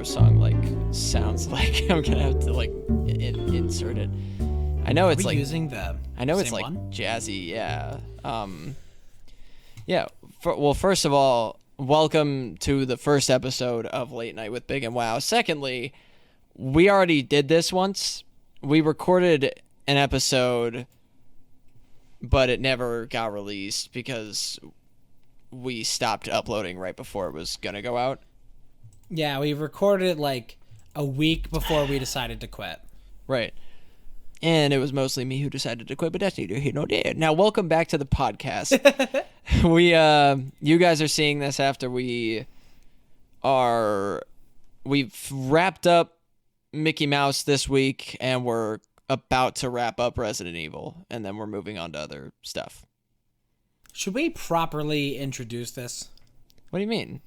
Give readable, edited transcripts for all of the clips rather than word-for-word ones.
song like sounds like. I'm gonna have to like insert it. I know it's like using the. I know it's like one? jazzy, yeah. Yeah. Well, first of all, welcome to the first episode of Late Night with Big and Wow. Secondly, we already did this once. We recorded an episode, but it never got released because we stopped uploading right before it was gonna go out. Yeah, we recorded it like a week before we decided to quit. Right. And it was mostly me who decided to quit, but that's neither here nor there. Now, welcome back to the podcast. You guys are seeing this after we've wrapped up Mickey Mouse this week, and we're about to wrap up Resident Evil, and then we're moving on to other stuff. Should we properly introduce this? What do you mean?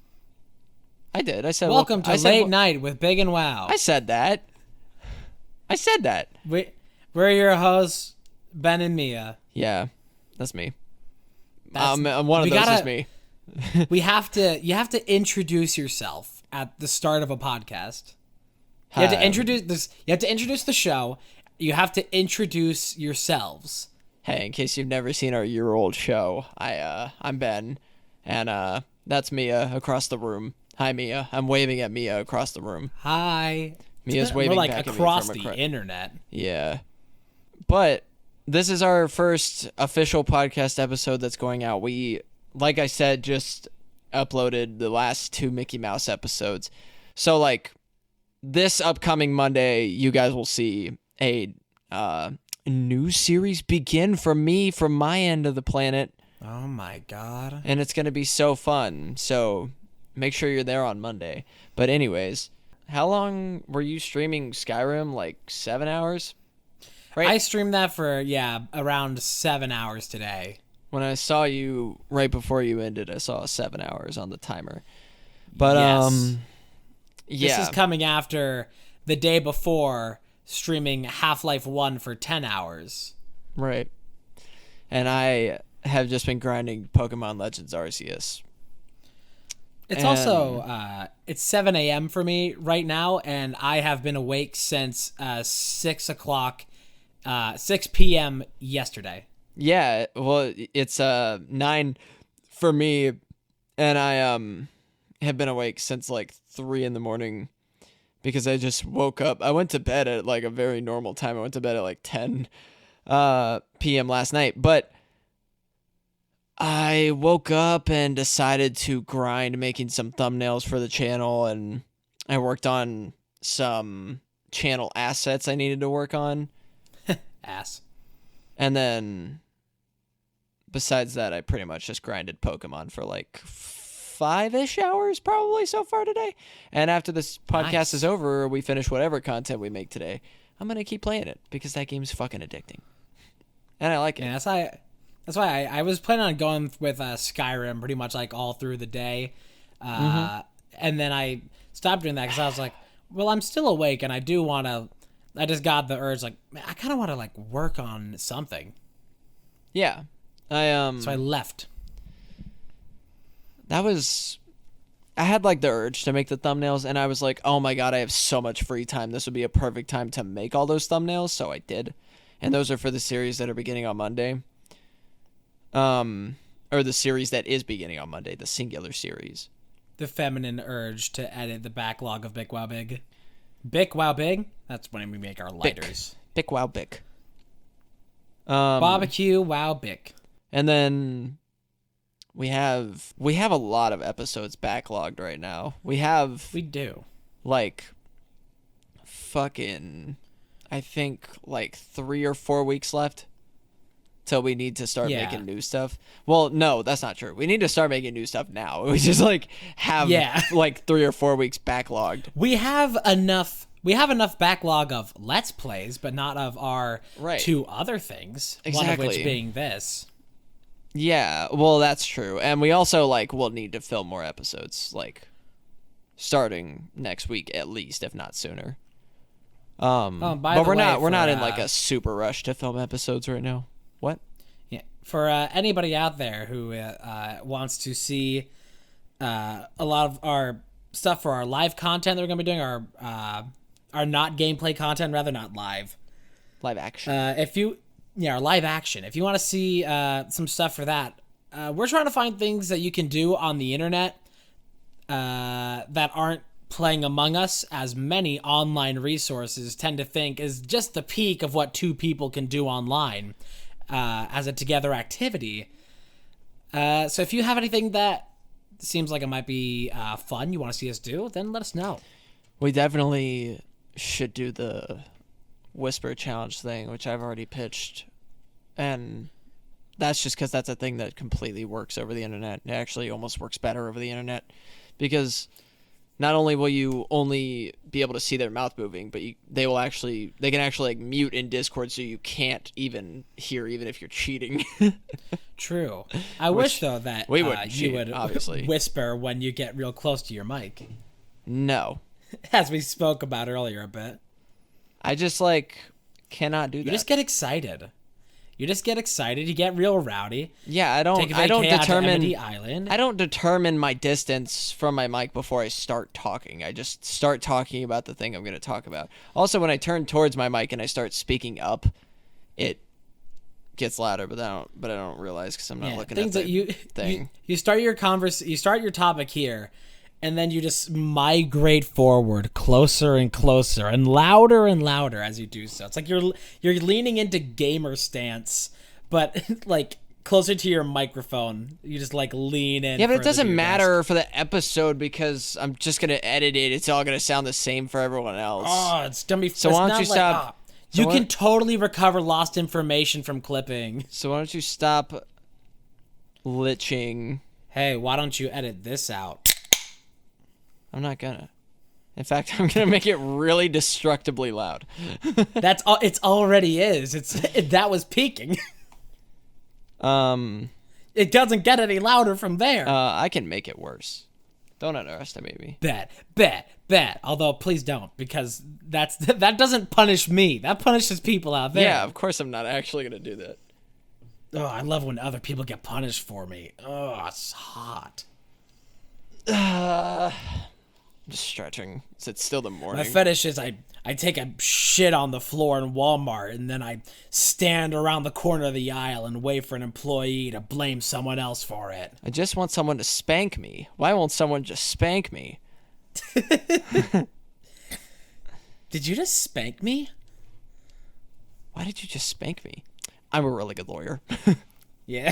I did. I said welcome to Late Night with Big and Wow. I said that. We're your hosts, Ben and Mia. Yeah, that's me. One of those is me. You have to introduce yourself at the start of a podcast. You have to introduce this. You have to introduce the show. You have to introduce yourselves. Hey, in case you've never seen our year-old show, I'm Ben, and that's Mia across the room. Hi, Mia. I'm waving at Mia across the room. Hi. Mia's waving like back across at me the internet. Yeah, but this is our first official podcast episode that's going out. We, like I said, just uploaded the last 2 Mickey Mouse episodes. So, like, this upcoming Monday, you guys will see a new series begin from my end of the planet. Oh, my God. And it's going to be so fun. So, make sure you're there on Monday. But anyways, how long were you streaming Skyrim? Like 7 hours? Right? I streamed that for, around 7 hours today. When I saw you right before you ended, I saw 7 hours on the timer. But, yes. Yeah. This is coming after the day before streaming Half-Life 1 for 10 hours. Right. And I have just been grinding Pokemon Legends Arceus. It's also, it's 7 a.m. for me right now, and I have been awake since 6 p.m. yesterday. Yeah, well, it's 9 for me, and I have been awake since like 3 in the morning because I just woke up. I went to bed at like a very normal time. I went to bed at like 10 p.m. last night, but I woke up and decided to grind making some thumbnails for the channel, and I worked on some channel assets I needed to work on. Ass. And then besides that, I pretty much just grinded Pokemon for like 5-ish hours probably so far today. And after this podcast is over, we finish whatever content we make today, I'm going to keep playing it because that game's fucking addicting. And I like it. Yeah, that's why I was planning on going with Skyrim pretty much like all through the day. And then I stopped doing that because I was like, well, I'm still awake and I do want to, I just got the urge like, man, I kind of want to like work on something. Yeah. So I left. I had like the urge to make the thumbnails, and I was like, oh my God, I have so much free time. This would be a perfect time to make all those thumbnails. So I did. And those are for the series that are beginning on Monday. Or the series that is beginning on Monday, the singular series. The feminine urge to edit the backlog of BIGWOWBIG. BIGWOWBIG? That's when we make our lighters. BIGWOWBIG. Barbecue Wow Bic. And then we have a lot of episodes backlogged right now. We do. Like fucking I think like 3 or 4 weeks left till we need to start making new stuff. Well, no, that's not true. We need to start making new stuff now. We just like have like 3 or 4 weeks backlogged. We have enough backlog of Let's Plays, but not of our 2 other things. Exactly. One of which being this. Yeah, well, that's true. And we also like will need to film more episodes like starting next week at least, if not sooner. But we're not in like a super rush to film episodes right now. What? Yeah. For anybody out there who wants to see a lot of our stuff for our live content that we're gonna be doing, our not gameplay content, rather, not live. Live action. Our live action. If you want to see some stuff for that, we're trying to find things that you can do on the internet that aren't playing Among Us, as many online resources tend to think is just the peak of what two people can do online as a together activity. So if you have anything that seems like it might be fun you want to see us do, then let us know. We definitely should do the Whisper Challenge thing, which I've already pitched. And that's just because that's a thing that completely works over the internet. It actually almost works better over the internet. Because not only will you only be able to see their mouth moving, but they can actually like mute in Discord so you can't even hear, even if you're cheating. True. I wish though that we wouldn't you cheat, would obviously whisper when you get real close to your mic. No. As we spoke about earlier a bit. I just cannot do that. You just get excited. You get real rowdy. Yeah, I don't determine my distance from my mic before I start talking. I just start talking about the thing I'm going to talk about. Also, when I turn towards my mic and I start speaking up, it gets louder, but I don't realize because I'm not looking at the thing. You start your topic here, and then you just migrate forward closer and closer and louder as you do so. It's like you're leaning into gamer stance, but like closer to your microphone. You just like lean in. Yeah, but it doesn't matter for the episode because I'm just going to edit it. It's all going to sound the same for everyone else. Oh, it's going to be... So why don't you stop... You can totally recover lost information from clipping. So why don't you stop liching? Hey, why don't you edit this out? I'm not gonna. In fact, I'm gonna make it really destructively loud. That's all. It already is. That was peaking. It doesn't get any louder from there. I can make it worse. Don't underestimate me. Bet. Although, please don't, because that doesn't punish me. That punishes people out there. Yeah, of course I'm not actually gonna do that. Oh, I love when other people get punished for me. Oh, it's hot. I'm just stretching. It's still the morning. My fetish is I take a shit on the floor in Walmart, and then I stand around the corner of the aisle and wait for an employee to blame someone else for it. I just want someone to spank me. Why won't someone just spank me? Did you just spank me? Why did you just spank me? I'm a really good lawyer. Yeah.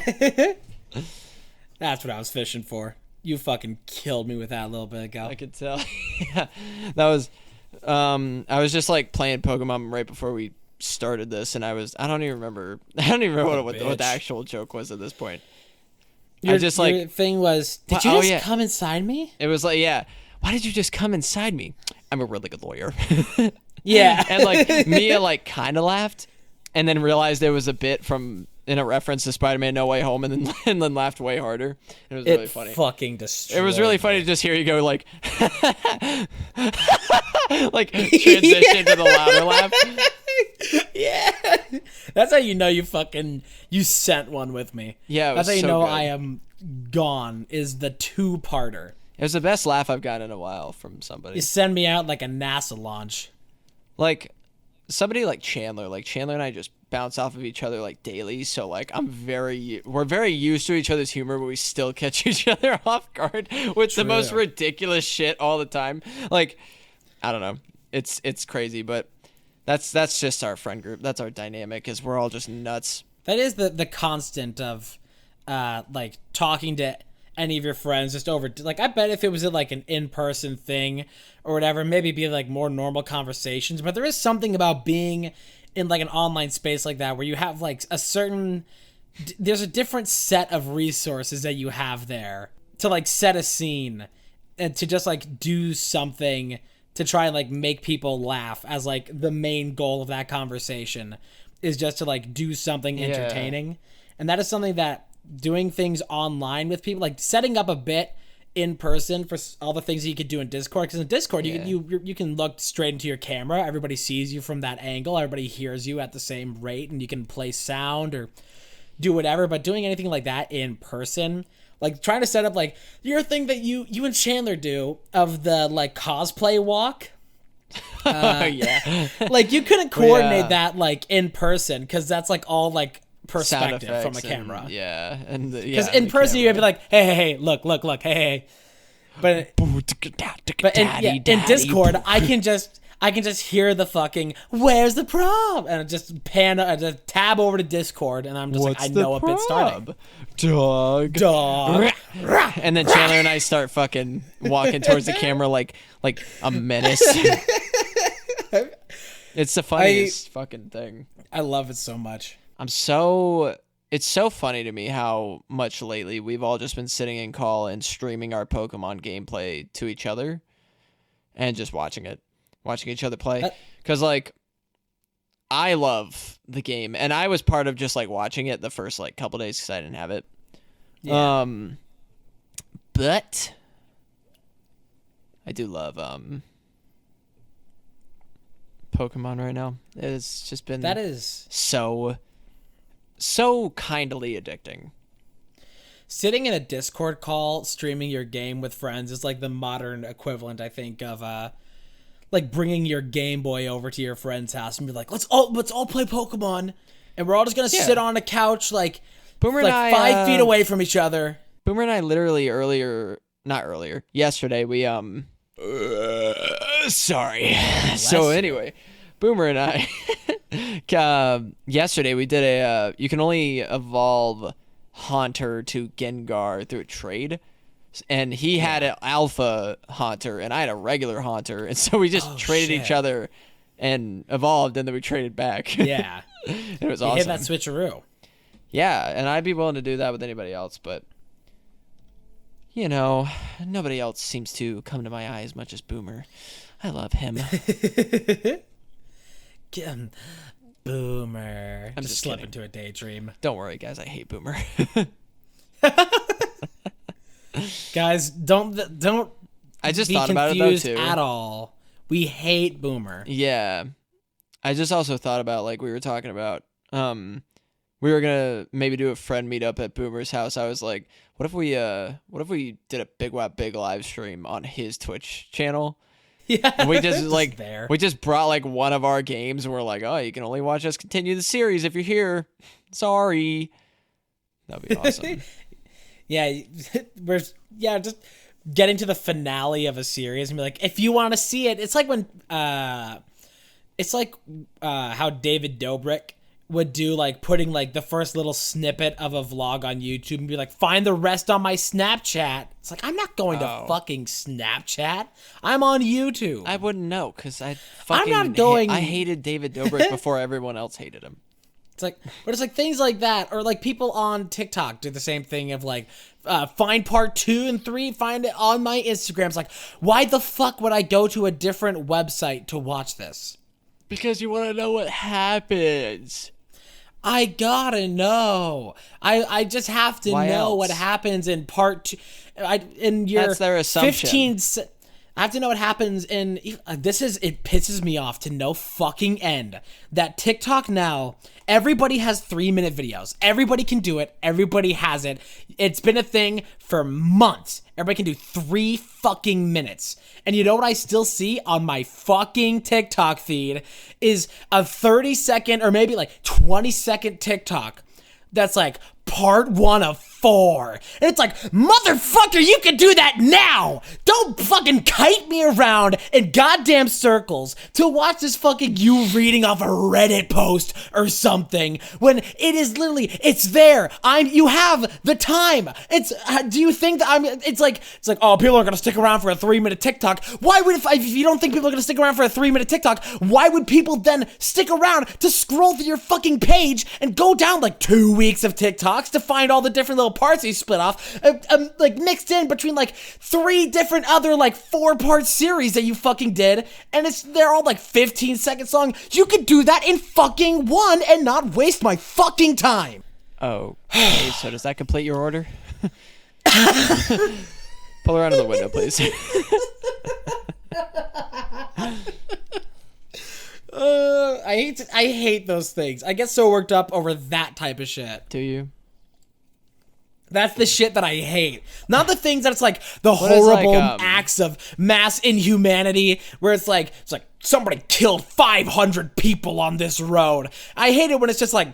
That's what I was fishing for. You fucking killed me with that a little bit ago. I could tell. Yeah. That was I was just like playing Pokemon right before we started this, and I don't even remember what the actual joke was at this point. Your thing was, did you just come inside me? It was like, yeah. Why did you just come inside me? I'm a really good lawyer. Yeah. And like Mia like kind of laughed and then realized it was a bit in a reference to Spider-Man No Way Home, and then laughed way harder. It was really funny. Fucking destroyed. It was really funny to just hear you go like like transition to the louder laugh. Yeah. That's how you know you sent one with me. Yeah, that's how you so know good. I am gone, is the two-parter. It was the best laugh I've gotten in a while from somebody. You send me out like a NASA launch. Like somebody like Chandler. Like Chandler and I just bounce off of each other like daily. So like we're very used to each other's humor, but we still catch each other off guard with the most ridiculous shit all the time. Like, I don't know. It's crazy, but that's just our friend group. That's our dynamic, is we're all just nuts. That is the constant of like talking to any of your friends just over, like, I bet if it was like an in-person thing or whatever, maybe be like more normal conversations, but there is something about being in like an online space like that where you have like there's a different set of resources that you have there to like set a scene and to just like do something to try and like make people laugh, as like the main goal of that conversation is just to like do something entertaining. And that is something that doing things online with people, like setting up a bit in person for all the things that you could do in Discord, because in Discord you can look straight into your camera, everybody sees you from that angle, everybody hears you at the same rate, and you can play sound or do whatever. But doing anything like that in person like trying to set up like your thing that you and Chandler do of the like cosplay walk. Yeah. Like you couldn't coordinate that like in person because that's like all like Sound perspective from a effects camera. and Because in person you'd be like, hey, look, hey. But in Discord, I can just hear the fucking "Where's the prob?" and I just tab over to Discord, and I'm just like, I know a bit starting. Dog. And then Chandler and I start fucking walking towards the camera like a menace. It's the funniest fucking thing. I love it so much. It's so funny to me how much lately we've all just been sitting in call and streaming our Pokemon gameplay to each other and just watching each other play. Because, like, I love the game, and I was part of just, like, watching it the first, like, couple days because I didn't have it. Yeah. But I do love Pokemon right now. It's just been so kindly addicting. Sitting in a Discord call, streaming your game with friends is like the modern equivalent, I think, of like bringing your Game Boy over to your friend's house and be like, let's all play Pokemon, and we're all just gonna sit on a couch like Boomer like and I, 5 feet away from each other. Boomer and I literally yesterday we sorry. So anyway, Boomer and I yesterday we did a you can only evolve Haunter to Gengar through a trade, and he had an alpha Haunter and I had a regular Haunter, and so we just traded each other and evolved, and then we traded back. Yeah. It was awesome. Hit that switcheroo. Yeah, and I'd be willing to do that with anybody else, but you know, nobody else seems to come to my eye as much as Boomer. I love him. Boomer. I'm just slip kidding. Into a daydream. Don't worry, guys. I hate Boomer. Guys, don't I just be thought about it though confused too. At all. We hate Boomer. Yeah. I just also thought about, like we were talking about, we were gonna maybe do a friend meetup at Boomer's house. I was like, what if we did a BIGWOWBIG live stream on his Twitch channel? Yeah. And we just like we just brought like one of our games, and we're like, oh, you can only watch us continue the series if you're here. Sorry. That'd be awesome. Just getting to the finale of a series and be like, if you want to see it, it's like when how David Dobrik would do, like putting like the first little snippet of a vlog on YouTube and be like, find the rest on my Snapchat. It's like, I'm not going to fucking Snapchat. I'm on YouTube. I wouldn't know because I hated David Dobrik before everyone else hated him. It's like, but it's like things like that, or like people on TikTok do the same thing of like, find part 2 and 3, find it on my Instagram. It's like, why the fuck would I go to a different website to watch this? Because you want to know what happens. I gotta know. I just have to know what happens in part 2. That's their assumption. I have to know what happens in it pisses me off to no fucking end that TikTok now, everybody has 3-minute videos. Everybody can do it. Everybody has it. It's been a thing for months. Everybody can do 3 fucking minutes. And you know what I still see on my fucking TikTok feed is a 30-second or maybe like 20-second TikTok that's like part 1 of 4. And it's like, motherfucker, you can do that now. Don't fucking kite me around in goddamn circles to watch this fucking you reading off a Reddit post or something when it is literally, it's there. You have the time. Do you think that it's like, oh, people are going to stick around for a 3-minute TikTok. Why would, if you don't think people are going to stick around for a 3-minute TikTok, why would people then stick around to scroll through your fucking page and go down like 2 weeks of TikToks to find all the different little parts you split off, like mixed in between like 3 different other like 4-part series that you fucking did, and they're all like 15 seconds long. You could do that in fucking 1 and not waste my fucking time. Oh, okay, so does that complete your order? Pull her out of the window, please. I hate those things. I get so worked up over that type of shit. Do you? That's the shit that I hate. Not the things that's like the What is, horrible like, acts of mass inhumanity where it's like somebody killed 500 people on this road. I hate it when it's just like,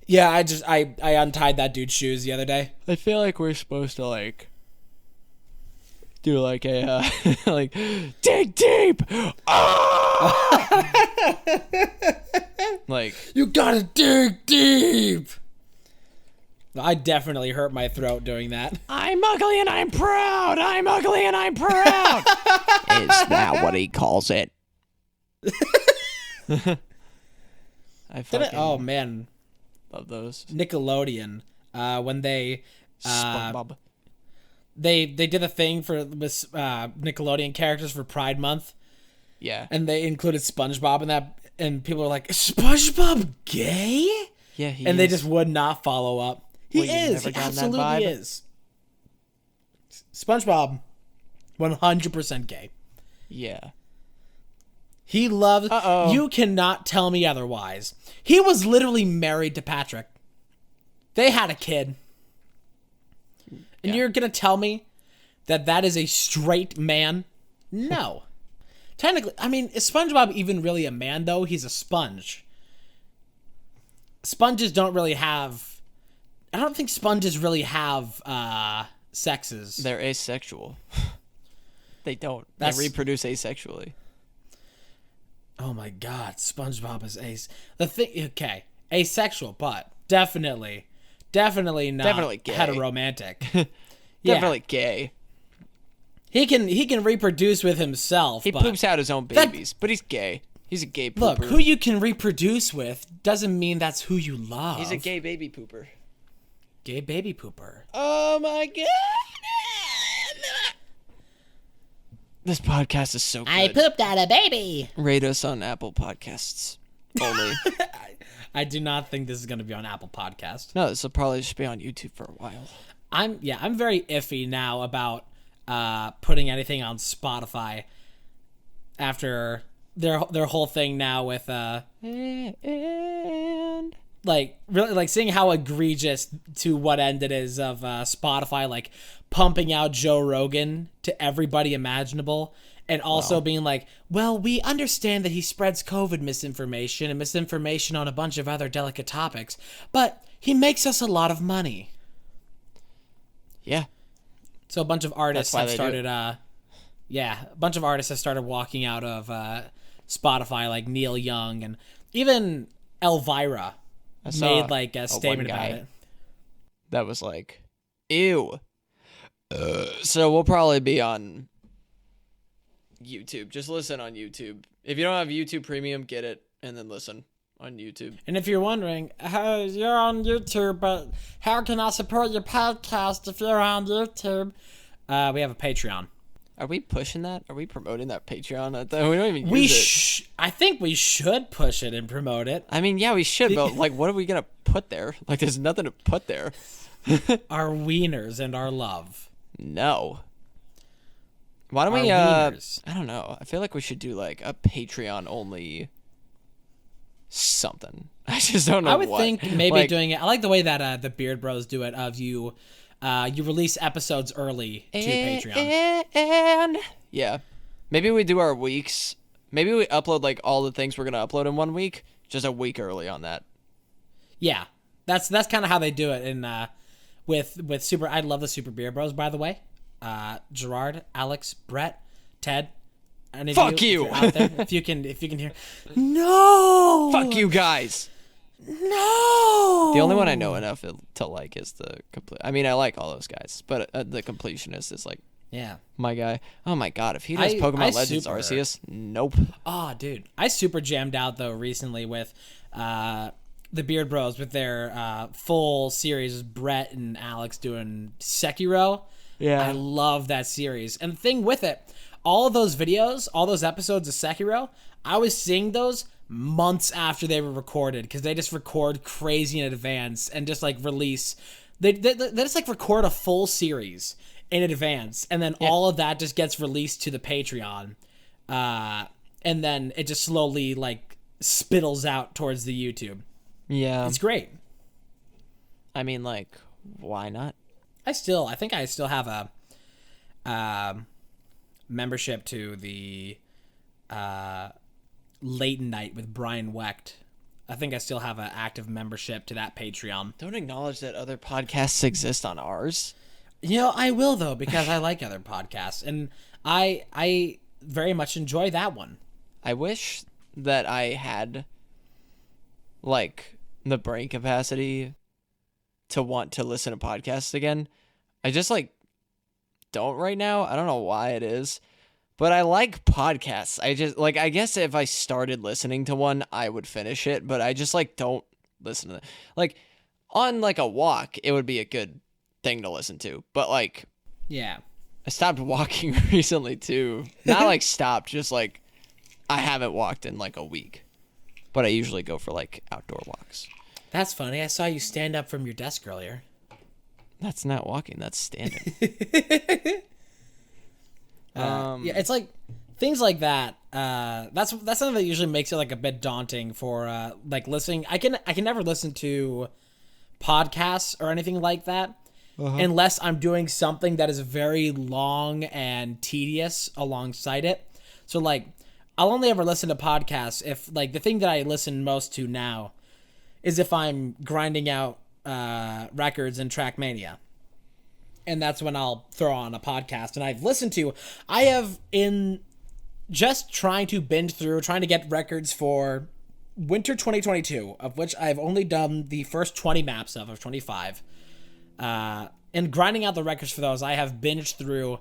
yeah, I untied that dude's shoes the other day. I feel like we're supposed to like do like a like dig deep. Ah! Like You gotta dig deep. I definitely hurt my throat doing that. I'm ugly and I'm proud. I'm ugly and I'm proud. Is that what he calls it? I fucking Oh man, love those. Nickelodeon. When they SpongeBob. they did a thing with Nickelodeon characters for Pride Month, Yeah. and they included SpongeBob in that, and people were like, "Is SpongeBob gay?" Yeah, he And they is. just would not follow up. He Well, you've is. never He gotten that absolutely vibe? is. SpongeBob, 100% gay. Yeah. He loves. Uh-oh. You cannot tell me otherwise. He was literally married to Patrick. They had a kid. And Yeah. you're gonna tell me that is a straight man? No. Technically, I mean, is SpongeBob even really a man though? He's a sponge. Sponges don't really have. I don't think sponges really have sexes. They're asexual. They don't. That's- They reproduce asexually. Oh my god, SpongeBob is the thing. Okay, asexual, but definitely not Definitely gay. heteromantic. Definitely gay. He can reproduce with himself. He but poops out his own babies, but he's gay. He's a gay pooper. look, who you can reproduce with doesn't mean that's who you love. He's a gay baby pooper. Gay baby pooper. Oh my god. This podcast is so good. pooped out a baby. Rate us on Apple Podcasts only. I do not think this is going to be on Apple Podcast. No, this will probably just be on YouTube for a while. I'm very iffy now about putting anything on Spotify after their whole thing now with And like really like seeing how egregious to what end it is of Spotify like pumping out Joe Rogan to everybody imaginable, and also being like, well, we understand that he spreads COVID misinformation and misinformation on a bunch of other delicate topics, but he makes us a lot of money. yeah. So a bunch of artists That's why have they started a bunch of artists have started walking out of Spotify, like Neil Young, and even Elvira saw made like a one statement guy about it. That was like, ew. So we'll probably be on YouTube. Just listen on YouTube. If you don't have YouTube Premium, get it and then listen on YouTube. And if you're wondering, hey, you're on YouTube, but how can I support your podcast if you're on YouTube? We have a Patreon. Are we pushing that? Are we promoting that Patreon? We don't even use it. I think we should push it and promote it. I mean, yeah, we should, but like, what are we gonna put there? Like, there's nothing to put there. Our wieners and our love. No. Why don't Our we? wieners. I don't know. I feel like we should do like a Patreon only something. I just don't know. I would what. think maybe Like, doing it. I like the way that the Beard Bros do it. Of you release episodes early to Patreon. And yeah, maybe we do our weeks. Maybe we upload like all the things we're gonna upload in 1 week, just a week early on that. Yeah, that's kind of how they do it. In with Super, I love the Super Beard Bros. By the way, Gerard, Alex, Brett, Ted. Any of Fuck you! you. If you're out there, if you can hear. No. Fuck you guys. No. The only one I know enough to like is the complete. I mean, I like all those guys, but the completionist is like Yeah. my guy. Oh my god, if he does I Pokemon Legends super- Arceus, nope. Oh, dude. I super jammed out, though, recently with the Beard Bros with their full series, Brett and Alex doing Sekiro. Yeah. I love that series. And the thing with it, all of those videos, all those episodes of Sekiro, I was seeing those months after they were recorded because they just record crazy in advance and just like release. They just like record a full series in advance, and then all of that just gets released to the Patreon, and then it just slowly like spittles out towards the YouTube. Yeah. It's great. I mean, like, why not? I think I still have a membership to the Late Night with Brian Wecht. I think I still have an active membership to that Patreon. Don't acknowledge that other podcasts exist on ours. I will though, because I like other podcasts, and I very much enjoy that one. I wish that I had like the brain capacity to want to listen to podcasts again. I just don't right now. I don't know why it is, but I like podcasts. I guess if I started listening to one, I would finish it, but I just don't listen to them. On a walk, it would be a good thing to listen to, but yeah, I stopped walking recently too. Not stopped, just I haven't walked in a week, but I usually go for outdoor walks. That's funny. I saw you stand up from your desk earlier. That's not walking, that's standing. Yeah, it's things like that. That's something that usually makes it a bit daunting for listening. I can never listen to podcasts or anything like that unless I'm doing something that is very long and tedious alongside it. So I'll only ever listen to podcasts if the thing that I listen most to now is if I'm grinding out records in Trackmania. And that's when I'll throw on a podcast. And I have in just trying to binge through, trying to get records for winter 2022, of which I've only done the first 20 maps of 25. And grinding out the records for those, I have binged through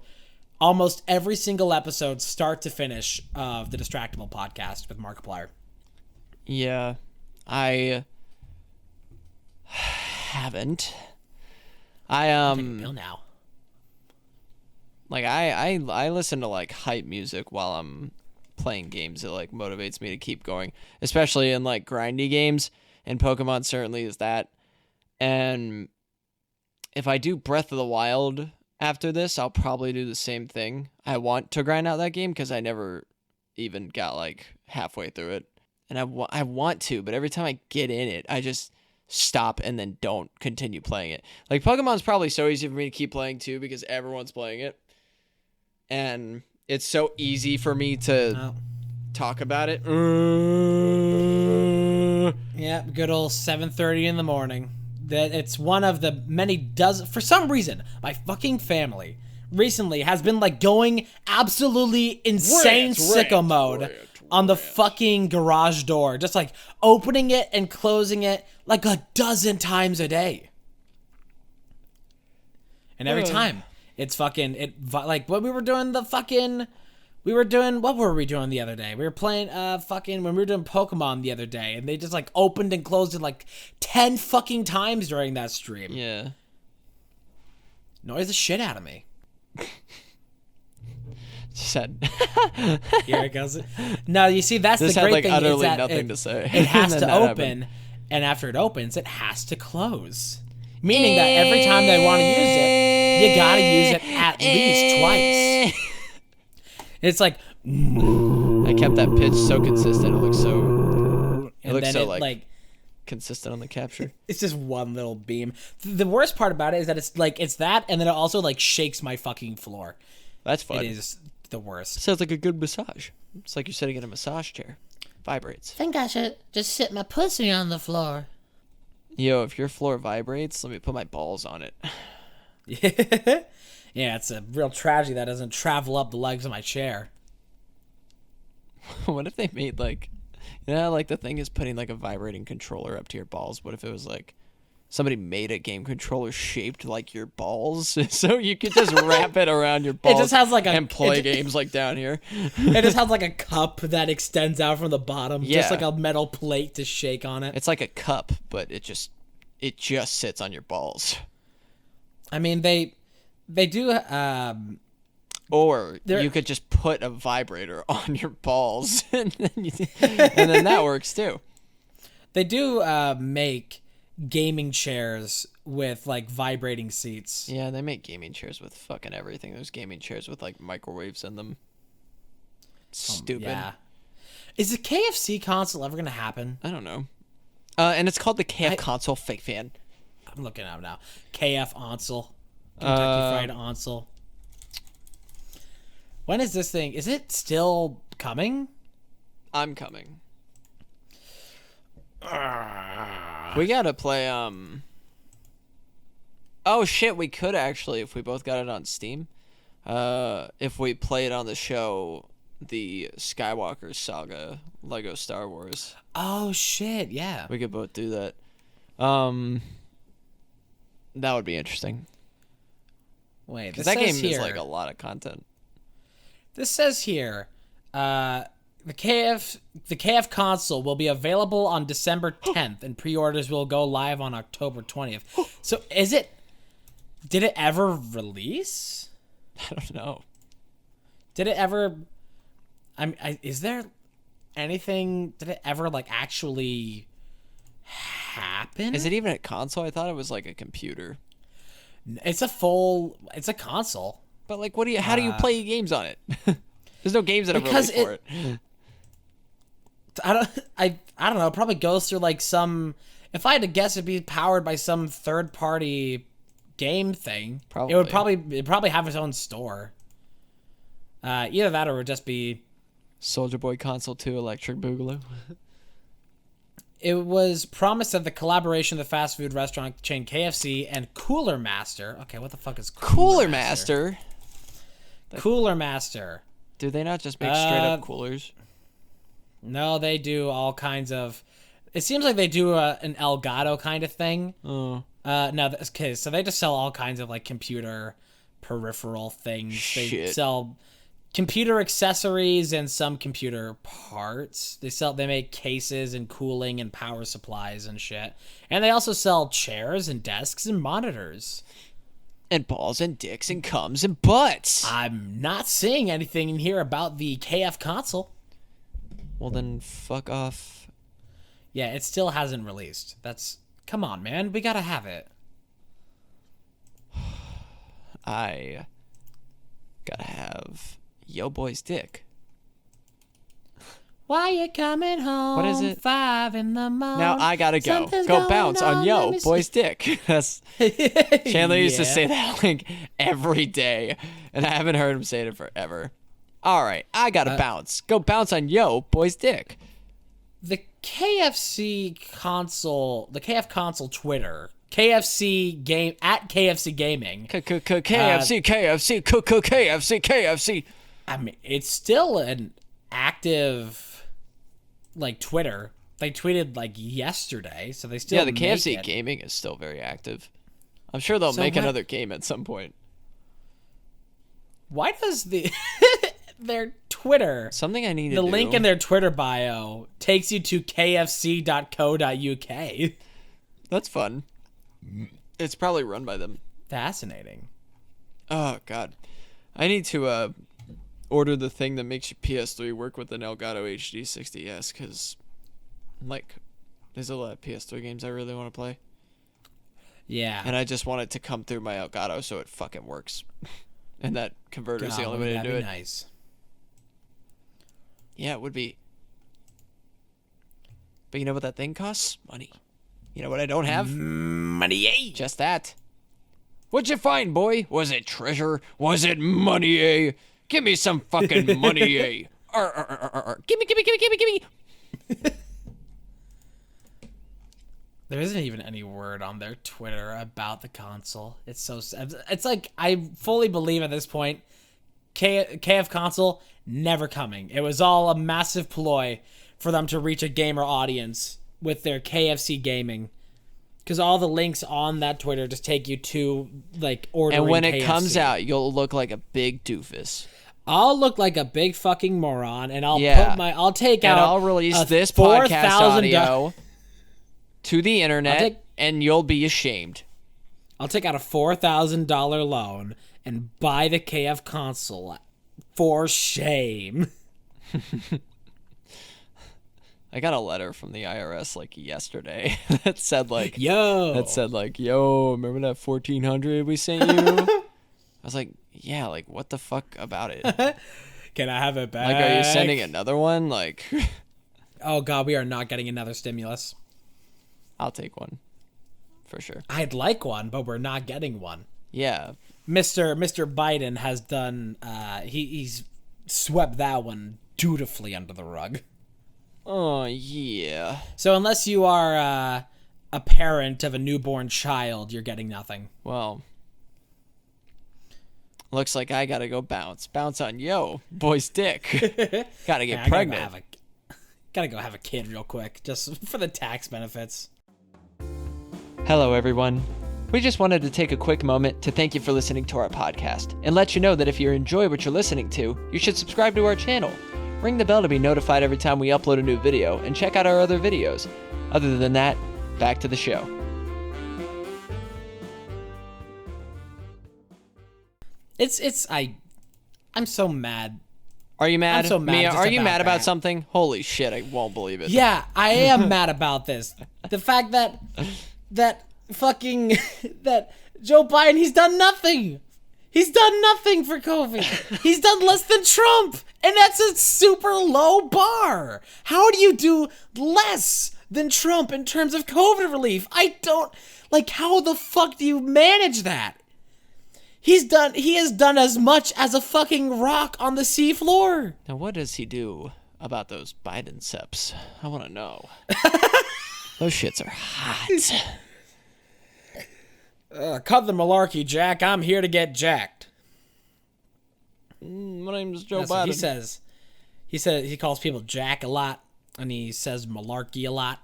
almost every single episode, start to finish, of the Distractable podcast with Markiplier. Yeah, I haven't. Take a pill now. I listen to hype music while I'm playing games. It motivates me to keep going, especially in grindy games, and Pokemon certainly is that. And if I do Breath of the Wild after this, I'll probably do the same thing. I want to grind out that game because I never even got halfway through it, and I want to, but every time I get in it, I just stop and then don't continue playing it. Pokemon's probably so easy for me to keep playing too because everyone's playing it, and it's so easy for me to talk about it. Yeah, good old 7:30 in the morning. That it's one of the many dozen. For some reason, my fucking family recently has been going absolutely insane sicko mode on the fucking garage door, just opening it and closing it a dozen times a day. And every time it's fucking what we were doing what were we doing the other day? We were playing when we were doing Pokemon the other day, and they just opened and closed it 10 fucking times during that stream. Yeah. Annoys the shit out of me. Said. Here it goes. No, you see, that's this the great had, thing utterly is that nothing to say. It has to open, happened. And after it opens, it has to close. Meaning that every time they want to use it, you gotta use it at least twice. It's I kept that pitch so consistent. It looks so. It looks so consistent on the capture. It's just one little beam. The worst part about it is that it's that, and then it also shakes my fucking floor. That's fun. It is the worst. Sounds like a good massage. It's like you're sitting in a massage chair. Vibrates. Think I should just sit my pussy on the floor. Yo, if your floor vibrates, let me put my balls on it. Yeah, it's a real tragedy that doesn't travel up the legs of my chair. What if they made the thing is putting a vibrating controller up to your balls? What if it was somebody made a game controller shaped like your balls, so you could just wrap it around your balls? It just has and play games down here. It just has a cup that extends out from the bottom, just a metal plate to shake on it. It's like a cup, but it just sits on your balls. I mean, they do. Or you could just put a vibrator on your balls, and then that works too. They do make gaming chairs with vibrating seats. Yeah, they make gaming chairs with fucking everything. There's gaming chairs with microwaves in them. Stupid. Yeah. Is the KFC console ever gonna happen? I don't know. And it's called the KF console fake fan. I'm looking up now. KF console. Kentucky Fried Ansel. When is this thing? Is it still coming? I'm coming. We gotta play, Oh, shit, we could actually, if we both got it on Steam. If we played on the show, the Skywalker Saga Lego Star Wars. Oh, shit, yeah. We could both do that. That would be interesting. Wait, Because this that game says here, is like a lot of content. This says here, the KF console will be available on December 10th, and pre-orders will go live on October 20th. So, did it ever release? I don't know. Did it ever? Is there anything? Did it ever like actually happen? Is it even a console? I thought it was like a computer. It's a console. But like, how do you play games on it? There's no games that have released for it. I don't know. It probably goes through like some. If I had to guess, it'd be powered by some third-party game thing. Probably. It'd probably have its own store. Either that or it would just be Soldier Boy Console 2 Electric Boogaloo. It was promised that the collaboration of the fast food restaurant chain KFC and Cooler Master. Okay, what the fuck is Cooler Master? Cooler Master. Do they not just make straight up coolers? No, they do all kinds of. It seems like they do an Elgato kind of thing. Oh. No, okay, so they just sell all kinds of like computer peripheral things. They Shit. sell computer accessories and some computer parts. They make cases and cooling and power supplies and shit. And they also sell chairs and desks and monitors. And balls and dicks and cums and butts. I'm not seeing anything in here about the KF console. Well, then fuck off. Yeah, it still hasn't released. Come on, man. We gotta have it. I gotta have Yo Boy's dick. Why you coming home? What is it? 5 in the morning. Now I gotta go. Something's Go going bounce on Let Yo me see. Boy's dick. That's Chandler used to Yeah. say that like every day, and I haven't heard him say it forever. All right, I gotta bounce. Go bounce on Yo Boy's dick. The KFC console Twitter, KFC game at KFC Gaming. KFC, KFC. I mean, it's still an active, like, Twitter. They tweeted like yesterday, so they still Yeah, the make KFC it. gaming is still very active. I'm sure they'll So make what- another game at some point. Why does their Twitter, Something I need to the do. link in their Twitter bio takes you to kfc.co.uk? That's fun. It's probably run by them. Fascinating. Oh god, I need to order the thing that makes your PS3 work with an Elgato HD 60s because, like, there's a lot of PS3 games I really want to play, Yeah. and I just want it to come through my Elgato so it fucking works. And that converter is the only way to that'd do be it. Nice. Yeah, it would be. But you know what that thing costs? Money. You know what I don't have? Money. Just that. What'd you find, boy? Was it treasure? Was it money, eh? Give me some fucking money, eh? Gimme. There isn't even any word on their Twitter about the console. It's so sad. It's like I fully believe at this point, KF console never coming. It was all a massive ploy for them to reach a gamer audience with their KFC gaming. Because all the links on that Twitter just take you to like ordering. And when it KFC. comes out, you'll look like a big doofus. I'll look like a big fucking moron, and I'll take And out. I'll release a this $4,000 podcast audio to the internet, and you'll be ashamed. I'll take out a $4,000 loan and buy the KF console for shame. I got a letter from the IRS like yesterday that said like, Yo, remember that 1400 we sent you? I was like, yeah, like what the fuck about it? can I have it back? Like, are you sending another one? Like, Oh god, we are not getting another stimulus. I'll take one for sure. I'd like one, but we're not getting one. Yeah. Mr. Biden has done. He's swept that one dutifully under the rug. Oh, yeah. So unless you are a parent of a newborn child, you're getting nothing. Well, looks like I gotta go bounce. Bounce on yo, boy's dick. Gotta get pregnant. Gotta go have a kid real quick, just for the tax benefits. Hello, everyone. We just wanted to take a quick moment to thank you for listening to our podcast and let you know that if you enjoy what you're listening to, you should subscribe to our channel. Ring the bell to be notified every time we upload a new video and check out our other videos. Other than that, back to the show. I'm so mad. Are you mad? I'm so mad Mia, just are you about mad about that. something? Holy shit, I won't believe it. Yeah, I am mad about this. The fact that fucking that Joe Biden, he's done nothing. He's done nothing for COVID. He's done less than Trump, and that's a super low bar. How do you do less than Trump in terms of COVID relief? I don't like. How the fuck do you manage that? He has done as much as a fucking rock on the seafloor. Now, what does he do about those Bidenceps? I want to know. Those shits are hot. Cut the malarkey, Jack. I'm here to get jacked. My name's Joe That's what Biden. he calls people Jack a lot, and he says malarkey a lot.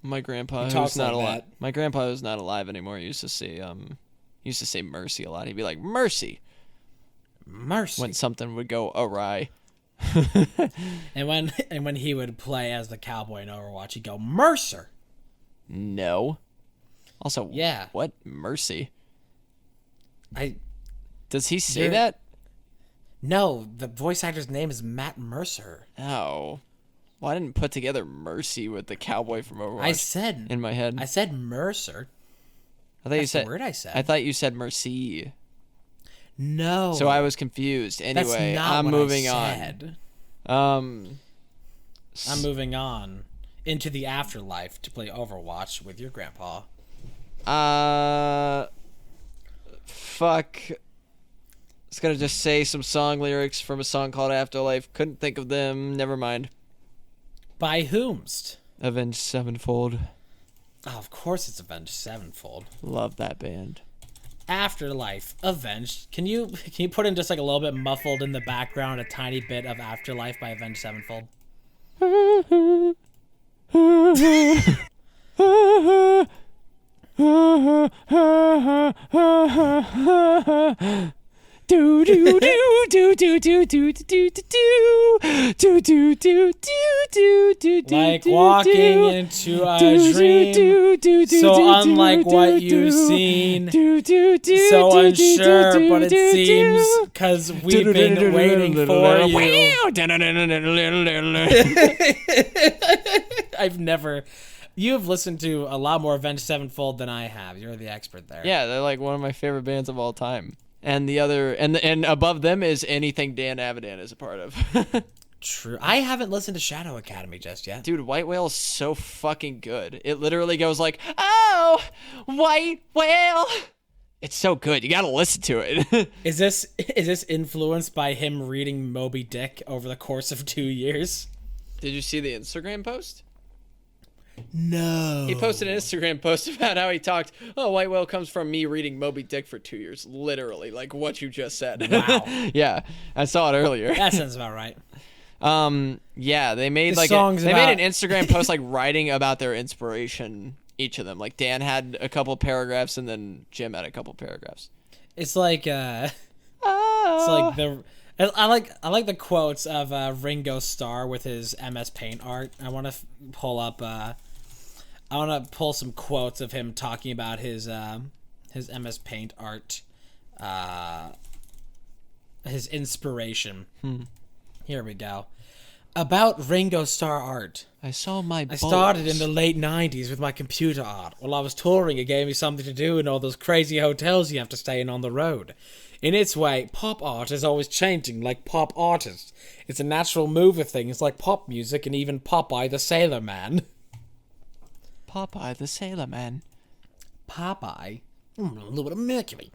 My grandpa, He who's talks not like alive. that. My grandpa, who's not alive anymore, used to say mercy a lot. He'd be like, mercy, Mercy. when something would go awry. And when he would play as the cowboy in Overwatch, he'd go Mercer. No. Also, Yeah. what mercy? I Does he say You're- that? No, the voice actor's name is Matt Mercer. Oh. Well, I didn't put together mercy with the cowboy from Overwatch in my head. I said Mercer. I thought you That's said the word I said. I thought you said mercy. No. So I was confused. That's Anyway, not I'm what moving I said. on. I'm moving on into the afterlife to play Overwatch with your grandpa. Fuck. I was gonna just say some song lyrics from a song called Afterlife. Couldn't think of them. Never mind. By whomst? Avenged Sevenfold. Oh, of course it's Avenged Sevenfold. Love that band. Afterlife, Avenged. Can you put in just like a little bit muffled in the background a tiny bit of Afterlife by Avenged Sevenfold? Do do do do do do do do do do do do do. Like walking into a dream, so unlike what you've seen, so unsure, but it seems because we've been waiting for you. You've listened to a lot more Avenged Sevenfold than I have. You're the expert there. Yeah, they're like one of my favorite bands of all time. And the other, and above them is anything Dan Avidan is a part of. True. I haven't listened to Shadow Academy just yet. Dude, White Whale is so fucking good. It literally goes like, oh, White Whale. It's so good. You gotta listen to it. Is this influenced by him reading Moby Dick over the course of 2 years? Did you see the Instagram post? No. He posted an Instagram post about how he talked, oh, White Whale comes from me reading Moby Dick for 2 years. Literally, like what you just said. Wow. Yeah, I saw it earlier. That sounds about right. Yeah, they made They made an Instagram post like writing about their inspiration, each of them. Like Dan had a couple paragraphs and then Jim had a couple paragraphs. It's like I like the quotes of Ringo Starr with his MS Paint art. I want to pull some quotes of him talking about his MS Paint art, his inspiration. Here we go. About Ringo Starr art. I saw my I started in the late 90s with my computer art. While I was touring, it gave me something to do in all those crazy hotels you have to stay in on the road. In its way, pop art is always changing, like pop artists. It's a natural move of things like pop music and even Popeye the Sailor Man. Popeye the Sailor Man. Popeye A little bit of mercury.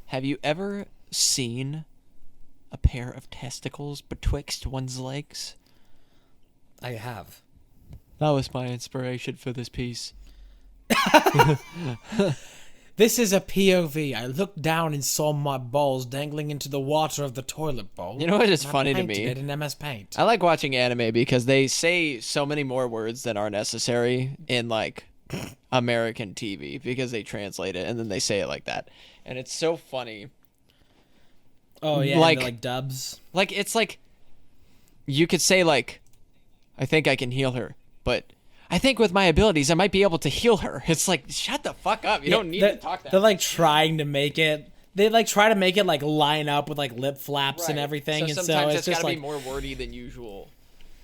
Have you ever seen a pair of testicles betwixt one's legs? I have. That was my inspiration for this piece. This is a POV. I looked down and saw my balls dangling into the water of the toilet bowl. You know what is I funny to painted me? it in MS Paint. I like watching anime because they say so many more words than are necessary in like American TV because they translate it and then they say it like that. And it's so funny. Oh yeah, like- like dubs. Like it's like you could say like I think I can heal her, but I think with my abilities I might be able to heal her. It's like shut the fuck up. You don't need to talk that. They're like trying to make it. They like try to make it like line up with like lip flaps and Right. everything, So and so sometimes it's it's just gotta like be more wordy than usual.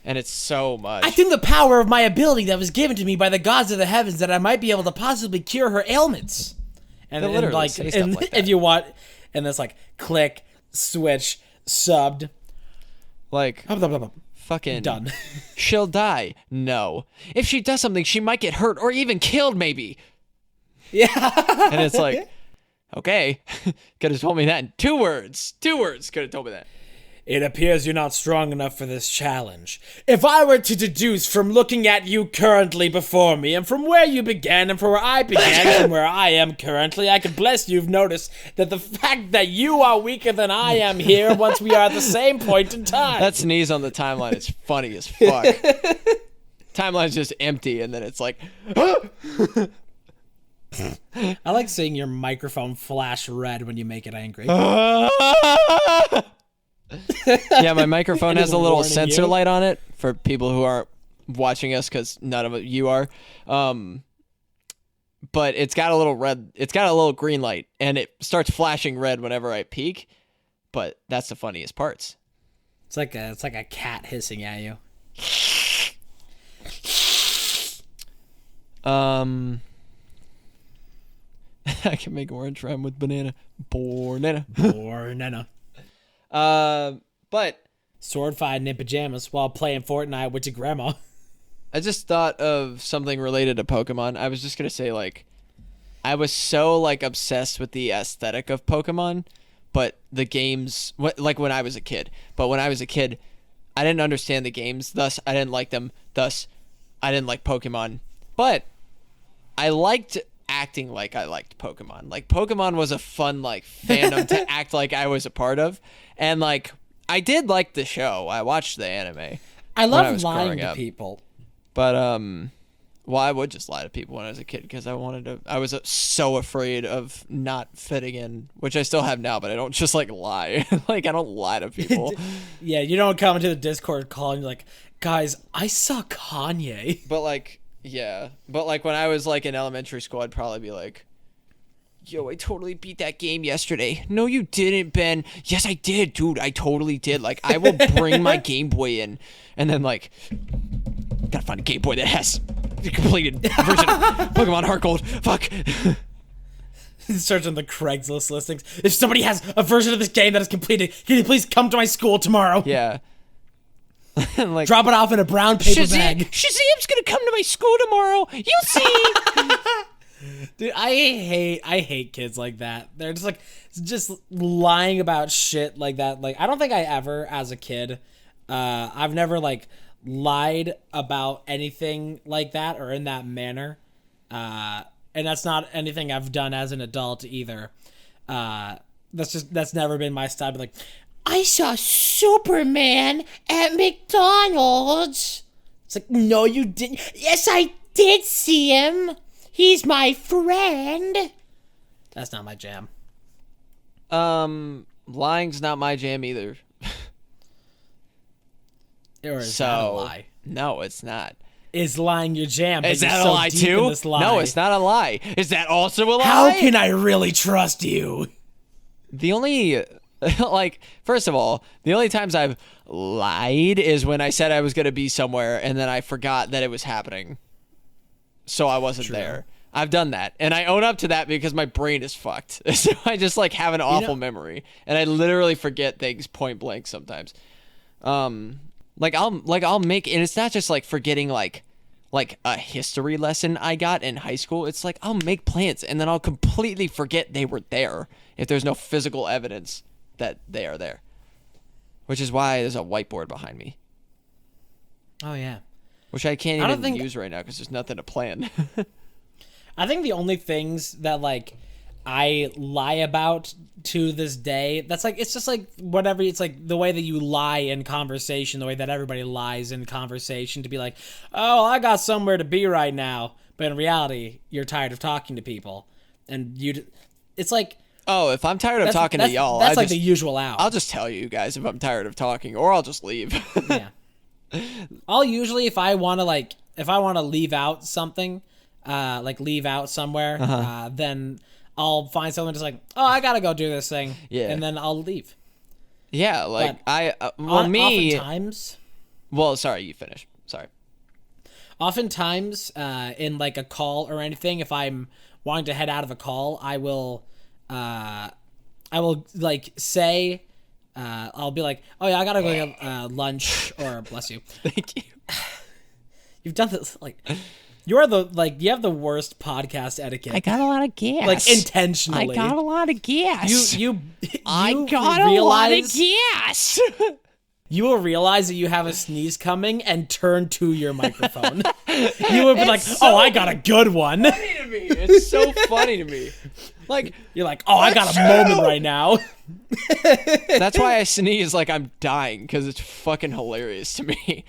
And it's so much. I think the power of my ability that was given to me by the gods of the heavens that I might be able to possibly cure her ailments. And, They and literally like, say stuff and like that. if you want, and it's like click, switch, subbed, like blah, blah, blah, blah. fucking Done. She'll die. No. If she does something, she might get hurt or even killed, maybe. Yeah. And it's like, okay, could have told me that in 2 words. 2 words could have told me that. It appears you're not strong enough for this challenge. If I were to deduce from looking at you currently before me, and from where you began, and from where I began, and from where I am currently, I could bless you've noticed that the fact that you are weaker than I am here once we are at the same point in time. That sneeze on the timeline is funny as fuck. Timeline's just empty, and then it's like, I like seeing your microphone flash red when you make it angry. yeah, my microphone It has is a little warning sensor you. light on it for people who aren't watching us because none of you are. But it's got a little red, it's got a little green light, and it starts flashing red whenever I peek. But that's the funniest parts. It's like a cat hissing at you. I can make orange rhyme with banana. Banana. Or Nana. But Sword fighting in pajamas while playing Fortnite with your grandma. I just thought of something related to Pokemon. I was just gonna say like, I was so like obsessed with the aesthetic of Pokemon, but the games, like when I was a kid. But when I was a kid, I didn't understand the games. Thus, I didn't like them. Thus, I didn't like Pokemon. But I liked acting like I liked Pokemon. Like Pokemon was a fun like fandom to act like I was a part of, and like I did like the show. I watched the anime. I when love was lying growing to up. people. But well, I would just lie to people when I was a kid because I wanted to. I was so afraid of not fitting in, which I still have now. But I don't just like lie. Like I don't lie to people. Yeah, you don't come into the Discord call and you're like, guys, I saw Kanye. But like, yeah. But like when I was like in elementary school, I'd probably be like, yo, I totally beat that game yesterday. No, you didn't, Ben. Yes, I did, dude. I totally did. Like, I will bring my Game Boy in. And then, like, gotta find a Game Boy that has the completed version of Pokemon Heart Gold. Fuck. Search on the Craigslist listings. If somebody has a version of this game that is completed, can you please come to my school tomorrow? Yeah. And like, Drop it off in a brown paper bag. Shazam's gonna come to my school tomorrow. You'll see. Dude, I hate kids like that. They're just lying about shit like that. Like, I don't think I ever, as a kid, I've never like lied about anything like that or in that manner. And that's not anything I've done as an adult either. That's never been my style. But like, I saw Superman at McDonald's. it's like, no, you didn't. Yes, I did see him. He's my friend. That's not my jam. Lying's not my jam either. Or is So that a lie? no, it's not. Is lying your jam? Is but you're that a so lie deep in too? this lie. No, it's not a lie. Is that also a lie? How can I really trust you? The only, like, first of all, the only times I've lied is when I said I was going to be somewhere and then I forgot that it was happening. So I wasn't there. I've done that. And I own up to that because my brain is fucked. So I just, like, have an awful memory. And I literally forget things point blank sometimes. I'll make, and it's not just, like, forgetting, like, like a history lesson I got in high school, it's like I'll make plans and then I'll completely forget they were there if there's no physical evidence that they are there. Which is why there's a whiteboard behind me. Oh, yeah. Which I can't even use right now because there's nothing to plan. I think the only things that, like, I lie about to this day, that's like, it's just like whatever, it's like the way that you lie in conversation, the way that everybody lies in conversation to be like, oh, I got somewhere to be right now. But in reality, you're tired of talking to people. And it's like... Oh, if I'm tired of talking to y'all, that's like the usual out. I'll just tell you guys if I'm tired of talking, or I'll just leave. Yeah. I'll usually, if I want to leave out something, like leave out somewhere, then I'll find someone just like, oh, I gotta go do this thing, and then I'll leave. Yeah, like but oftentimes. Well, sorry, you finish. Sorry. Oftentimes, in like a call or anything, if I'm wanting to head out of a call, I will like say, I'll be like, oh yeah, I gotta go get lunch, or bless you. Thank you. You've done this, like, you have the worst podcast etiquette. I got a lot of gas. Like, intentionally. I got a lot of gas. I got a lot of gas. You will realize that you have a sneeze coming and turn to your microphone. You would be like, oh, I got a good one. Funny to me. It's so funny to me. Like, you're like, oh, I got a moment right now. That's why I sneeze like I'm dying, because it's fucking hilarious to me.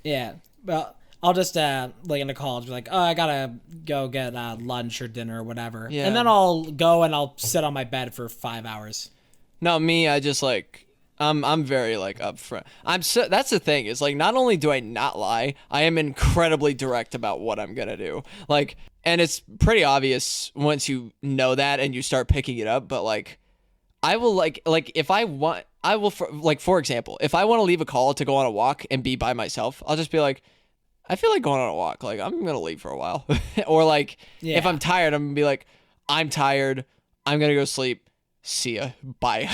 Yeah. Well, I'll just, like in the call, be like, oh, I gotta go get lunch or dinner or whatever. Yeah. And then I'll go and I'll sit on my bed for 5 hours. No, me, I just like... I'm very like upfront. That's the thing, is like, not only do I not lie, I am incredibly direct about what I'm gonna do. Like, and it's pretty obvious once you know that and you start picking it up. But like, I will like if I want, I will for example, if I want to leave a call to go on a walk and be by myself, I'll just be like, I feel like going on a walk. Like, I'm gonna leave for a while. Or like, if I'm tired, I'm gonna be like, I'm tired. I'm gonna go sleep. See ya. Bye.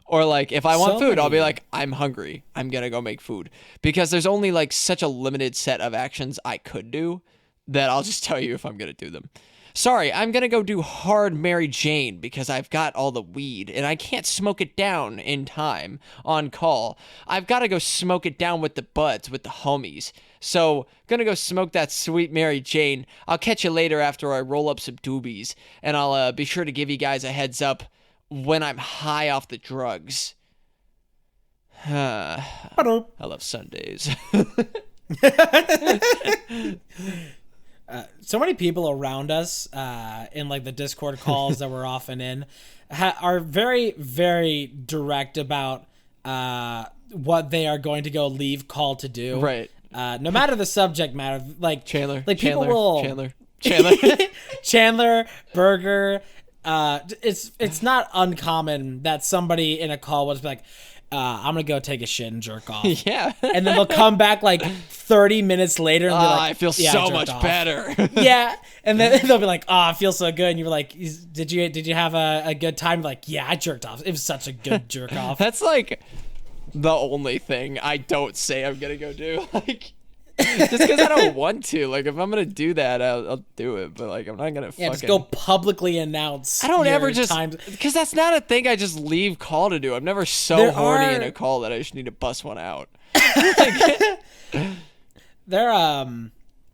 Or like, if I want food, I'll be like, I'm hungry. I'm gonna go make food. Because there's only like such a limited set of actions I could do that I'll just tell you if I'm gonna do them. Sorry, I'm gonna go do hard Mary Jane because I've got all the weed and I can't smoke it down in time on call. I've gotta go smoke it down with the buds, with the homies. So, gonna go smoke that sweet Mary Jane. I'll catch you later after I roll up some doobies, and I'll be sure to give you guys a heads up when I'm high off the drugs. I love Sundays. So many people around us in like the Discord calls that we're often in are very, very direct about what they are going to go leave call to do. Right. No matter the subject matter, like Chandler, people will Chandler, Burger. It's not uncommon that somebody in a call will just be like, I'm gonna go take a shit and jerk off. Yeah. And then they'll come back like 30 minutes later and be like, I feel so much better. Yeah. And then they'll be like, oh, I feel so good. And you're like, did you have a good time? Like, yeah, I jerked off. It was such a good jerk off. That's like the only thing I don't say I'm gonna go do. Like, just because I don't want to. Like, if I'm gonna do that, I'll do it. But like, I'm not gonna fucking just go publicly announce. I don't ever just, because that's not a thing I just leave call to do. I'm never so horny in a call that I just need to bust one out.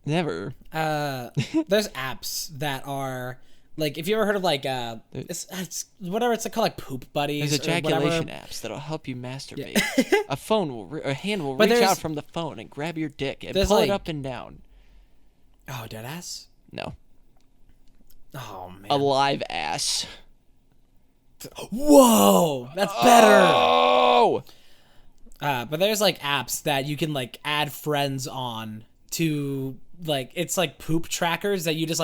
Never. There's apps that are like, if you ever heard of like it's whatever it's called, like Poop Buddies. There's ejaculation apps that'll help you masturbate. A hand will reach out from the phone and grab your dick and pull it up and down. Oh, dead ass? No. Oh man. A live ass. Whoa, that's better. Oh. But there's like apps that you can like add friends on to, like, it's like poop trackers that you just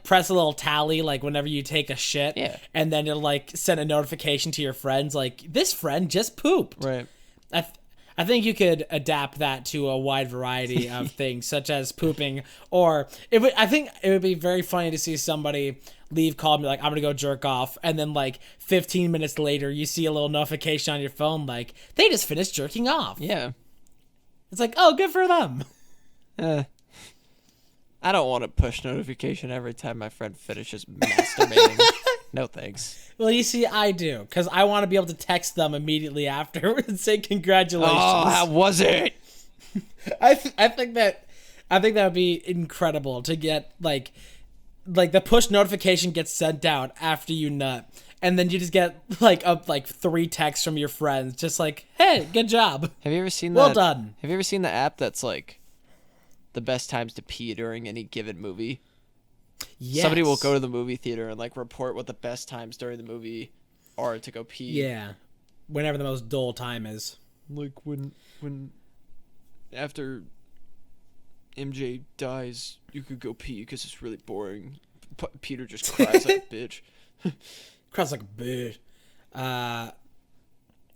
press a little tally like whenever you take a shit, and then it'll like send a notification to your friends like, this friend just pooped. Right. I think you could adapt that to a wide variety of things, such as pooping, or I think it would be very funny to see somebody leave call me like, I'm gonna go jerk off, and then like 15 minutes later you see a little notification on your phone like, they just finished jerking off. Yeah. It's like, oh, good for them. I don't want a push notification every time my friend finishes masturbating. No thanks. Well, you see, I do, because I want to be able to text them immediately after and say congratulations. Oh, how was it? I think that would be incredible to get like the push notification gets sent out after you nut, and then you just get like 3 texts from your friends, just like, "Hey, good job. Have you ever seen Well that? done." Have you ever seen the app that's like the best times to pee during any given movie? Yes. Somebody will go to the movie theater and like report what the best times during the movie are to go pee. Yeah, whenever the most dull time is. Like when after MJ dies, you could go pee because it's really boring. Peter just cries like a bitch. Cries like a bitch.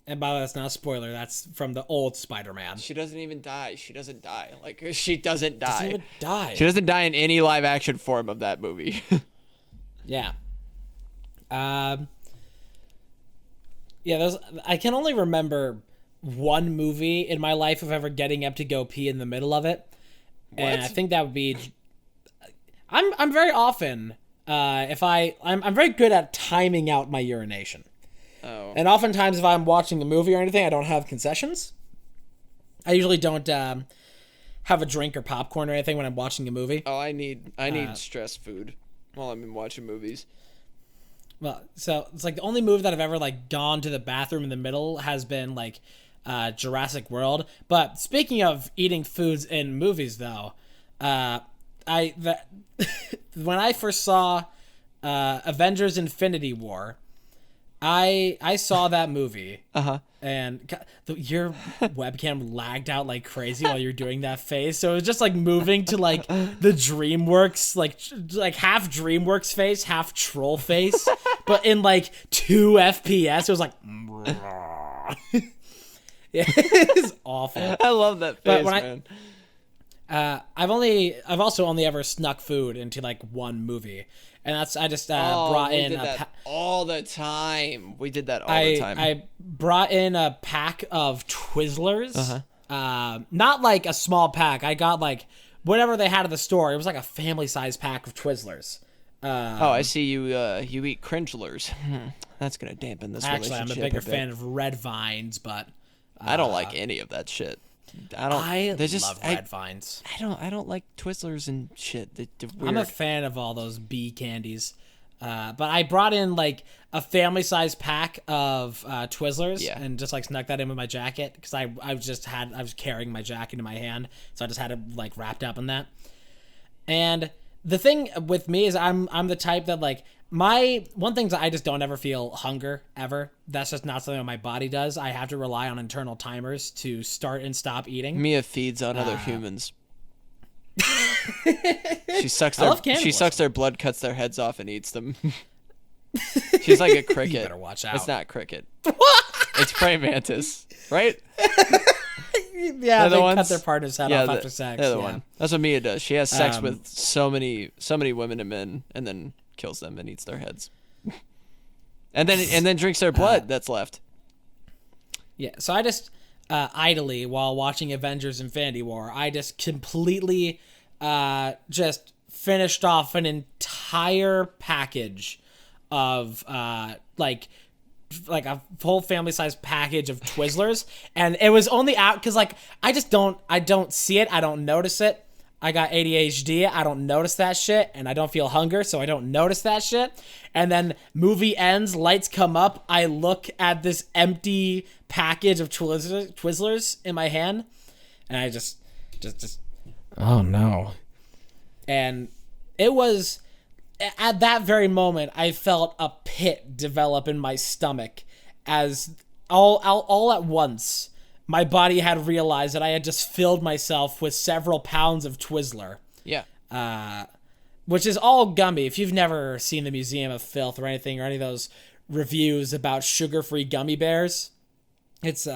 And by the way, that's not a spoiler. That's from the old Spider-Man. She doesn't even die. She doesn't die. Like, she doesn't die. Doesn't even die. She doesn't die in any live action form of that movie. Yeah. Yeah, I can only remember one movie in my life of ever getting up to go pee in the middle of it. And I think that would be... I'm very often... I'm very good at timing out my urination. Oh. And oftentimes if I'm watching a movie or anything, I don't have concessions. I usually don't have a drink or popcorn or anything when I'm watching a movie. Oh, I need stress food while I'm watching movies. Well, so it's like the only movie that I've ever like gone to the bathroom in the middle has been like Jurassic World. But speaking of eating foods in movies, though, when I first saw Avengers: Infinity War, I saw that movie. And your webcam lagged out like crazy while you're doing that face. So it was just like moving to like the DreamWorks, like half DreamWorks face, half troll face, but in like 2 FPS. It was like, it's awful. I love that face, man. I've also only ever snuck food into like one movie. And I just brought in all the time. We did that all the time. I brought in a pack of Twizzlers. Not like a small pack. I got like whatever they had at the store. It was like a family-sized pack of Twizzlers. I see you. You eat cringelers. That's gonna dampen this Actually, I'm relationship. a bigger fan of Red Vines, but I don't like any of that shit. I love Red Vines. I don't like Twizzlers and shit. They're weird. I'm a fan of all those bee candies. But I brought in like a family-sized pack of Twizzlers and just like snuck that in with my jacket because I was carrying my jacket in my hand, so I just had it like wrapped up in that. And the thing with me is I'm the type that like one thing is I just don't ever feel hunger ever. That's just not something that my body does. I have to rely on internal timers to start and stop eating. Mia feeds on other humans. She sucks their blood, cuts their heads off, and eats them. She's like a cricket. You better watch out. It's not cricket. It's praying mantis, right? Yeah, they cut their partner's head off after sex. They're the one. That's what Mia does. She has sex with so many women and men, and then kills them and eats their heads, and then drinks their blood that's left. Yeah. So I just idly while watching Avengers: Infinity War, I just completely just finished off an entire package of like a full family-sized package of Twizzlers, and it was only out because like I don't see it, I don't notice it. I got ADHD, I don't notice that shit, and I don't feel hunger, so I don't notice that shit. And then movie ends, lights come up, I look at this empty package of Twizzlers in my hand, and I just oh no. And it was at that very moment I felt a pit develop in my stomach as all at once my body had realized that I had just filled myself with several pounds of Twizzler. Yeah. Which is all gummy. If you've never seen the Museum of Filth or anything, or any of those reviews about sugar-free gummy bears, it's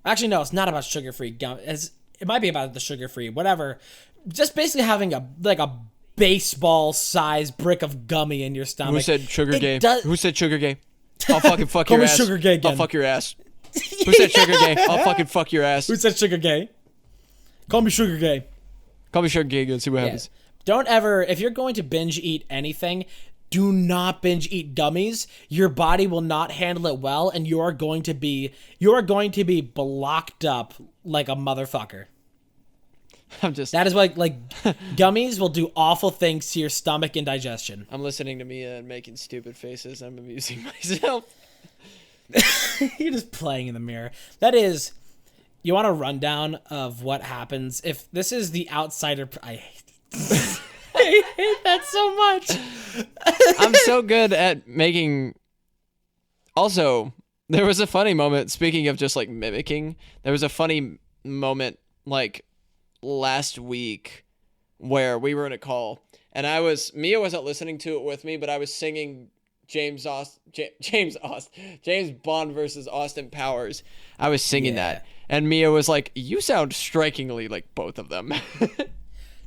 actually no, it's not about sugar-free gum. It might be about the sugar-free, whatever. Just basically having a baseball-sized brick of gummy in your stomach. Who said sugar gay? Who said sugar gay? I'll fucking fuck Call your me ass. sugar gay again. I'll fuck your ass. Who said sugar gay? I'll fucking fuck your ass. Who said sugar gay? Call me sugar gay. Call me Sugar Giga and see what happens. Don't ever, if you're going to binge eat anything, do not binge eat gummies. Your body will not handle it well, and you're going to be blocked up like a motherfucker. That is why, like, gummies will do awful things to your stomach and digestion. I'm listening to Mia and making stupid faces. I'm amusing myself. You're just playing in the mirror. That is, you want a rundown of what happens if this is the outsider. I hate it. I hate that so much. I'm so good at making. Also, there was a funny moment. Speaking of just like mimicking, there was a funny moment like last week where we were in a call and Mia wasn't listening to it with me, but I was singing James Bond versus Austin Powers. I was singing that, and Mia was like, "You sound strikingly like both of them."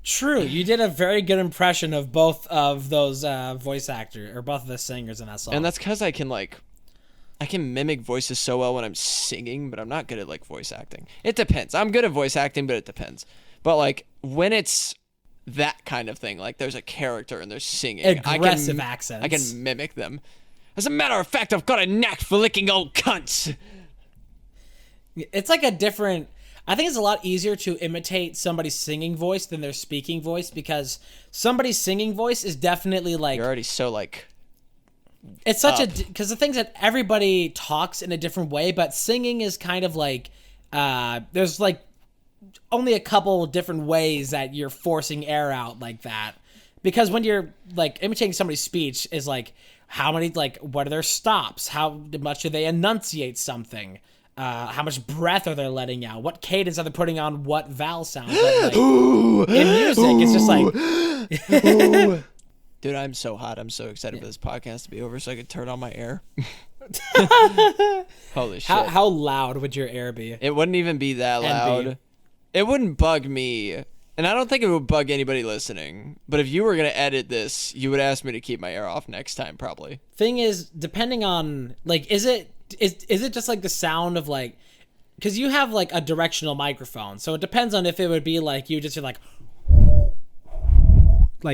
True, you did a very good impression of both of those voice actors, or both of the singers in that song. And that's because I can mimic voices so well when I'm singing, but I'm not good at like voice acting. It depends. I'm good at voice acting, but it depends. But like when it's that kind of thing, like there's a character and they're singing, aggressive accents, I can mimic them. As a matter of fact, I've got a knack for licking old cunts. It's like a different. I think it's a lot easier to imitate somebody's singing voice than their speaking voice, because somebody's singing voice is definitely like... You're already so like... It's such because the thing's that everybody talks in a different way, but singing is kind of like... there's like only a couple different ways that you're forcing air out like that. Because when you're like imitating somebody's speech is like, how many, like, what are their stops? How much do they enunciate something? How much breath are they letting out? What cadence are they putting on what vowel sounds? Like, in music, it's just like... Dude, I'm so hot. I'm so excited for this podcast to be over so I can turn on my air. Holy shit. How loud would your air be? It wouldn't even be that loud. It wouldn't bug me. And I don't think it would bug anybody listening. But if you were going to edit this, you would ask me to keep my air off next time, probably. Thing is, depending on... Like, is it just like the sound of like... Because you have like a directional microphone. So it depends on if it would be like you just hear like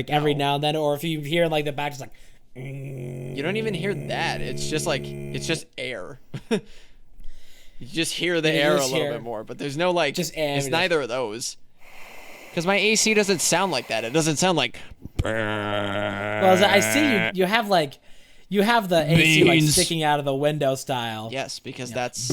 every now and then, or if you hear like the back just like... You don't even hear that. It's just like, it's just air. You just hear the air a little bit more, but there's no like, just air. It's neither of those. Because my AC doesn't sound like that. It doesn't sound like... Well, I see you have like... You have the AC like sticking out of the window style. Yes, because that's